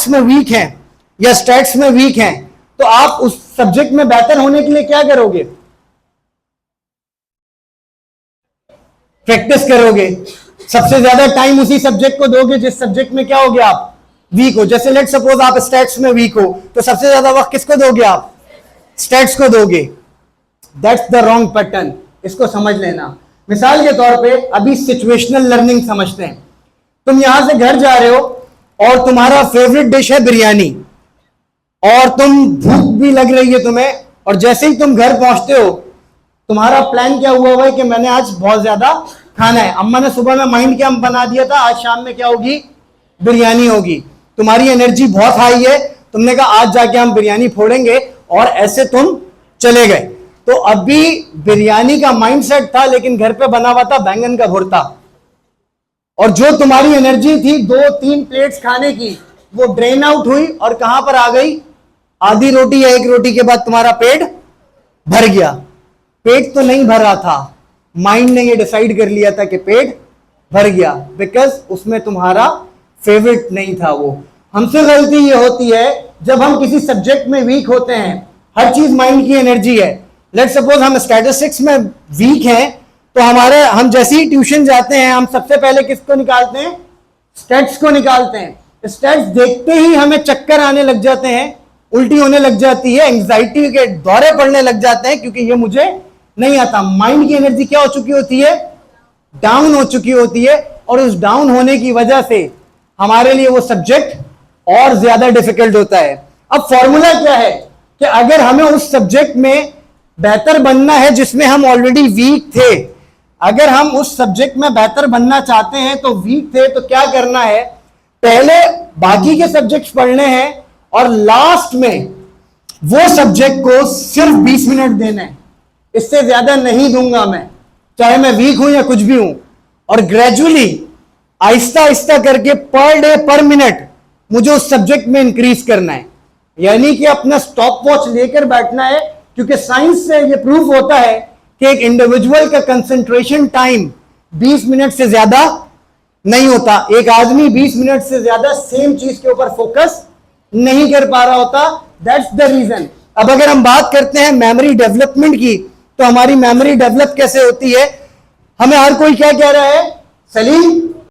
Maths में week हैं या स्टैट्स में वीक हैं, तो आप उस सब्जेक्ट में बेहतर होने के लिए क्या करोगे? प्रैक्टिस करोगे, सबसे ज्यादा टाइम उसी सब्जेक्ट को दोगे जिस सब्जेक्ट में क्या हो गया आप वीक हो। जैसे लेट सपोज आप स्टैट्स में वीक हो, तो सबसे ज्यादा वक्त किसको दोगे आप? स्टैट्स को दोगे। दैट्स द रॉन्ग पैटर्न, इसको समझ लेना। मिसाल के तौर पे अभी सिचुएशनल लर्निंग समझते हैं। तुम यहां से घर जा रहे हो और तुम्हारा फेवरेट डिश है बिरयानी, और तुम भूख भी लग रही है तुम्हें, और जैसे ही तुम घर पहुंचते हो तुम्हारा प्लान क्या हुआ है कि मैंने आज बहुत ज्यादा खाना है। अम्मा ने सुबह में माइंड क्या बना दिया था, आज शाम में क्या होगी? बिरयानी होगी। तुम्हारी एनर्जी बहुत हाई है, तुमने कहा आज जाके हम बिरयानी फोड़ेंगे, और ऐसे तुम चले गए। तो अभी बिरयानी का माइंडसेट था, लेकिन घर पे बना हुआ था बैंगन का भुर्ता, और जो तुम्हारी एनर्जी थी 2-3 प्लेट्स खाने की, वो ड्रेन आउट हुई और कहां पर आ गई? आधी रोटी या एक रोटी के बाद तुम्हारा पेट भर गया। पेट तो नहीं भर रहा था, माइंड ने ये डिसाइड कर लिया था कि पेट भर गया, बिकॉज उसमें तुम्हारा फेवरेट नहीं था वो। हमसे गलती ये होती है जब हम किसी सब्जेक्ट में वीक होते हैं, हर चीज माइंड की एनर्जी है। लेट्स सपोज हम स्टैटिस्टिक्स में वीक हैं, तो हम जैसे ही ट्यूशन जाते हैं हम सबसे पहले किसको निकालते हैं? स्टैट्स को निकालते हैं। स्टैट्स देखते ही हमें चक्कर आने लग जाते हैं, उल्टी होने लग जाती है, एंग्जाइटी के दौरे पड़ने लग जाते हैं, क्योंकि ये मुझे नहीं आता। माइंड की एनर्जी क्या हो चुकी होती है? डाउन हो चुकी होती है, और उस डाउन होने की वजह से हमारे लिए वो सब्जेक्ट और ज्यादा डिफिकल्ट होता है। अब फॉर्मूला क्या है कि अगर हमें उस सब्जेक्ट में बेहतर बनना है जिसमें हम ऑलरेडी वीक थे, अगर हम उस सब्जेक्ट में बेहतर बनना चाहते हैं, तो वीक थे तो क्या करना है? पहले बाकी के सब्जेक्ट्स पढ़ने हैं, और लास्ट में वो सब्जेक्ट को सिर्फ 20 मिनट देना है, इससे ज्यादा नहीं दूंगा मैं, चाहे मैं वीक हूं या कुछ भी हूं। और ग्रेजुअली आहिस्ता आहिस्ता करके पर डे पर मिनट मुझे उस सब्जेक्ट में इंक्रीज करना है, यानी कि अपना स्टॉप वॉच लेकर बैठना है। क्योंकि साइंस से ये प्रूफ होता है कि एक इंडिविजुअल का कंसंट्रेशन टाइम 20 मिनट से ज्यादा नहीं होता। एक आदमी 20 मिनट से ज्यादा सेम चीज के ऊपर फोकस नहीं कर पा रहा होता। That's the reason. अब अगर हम बात करते हैं मेमोरी डेवलपमेंट की, तो हमारी मेमोरी डेवलप कैसे होती है? हमें हर कोई क्या कह रहा है? सलीम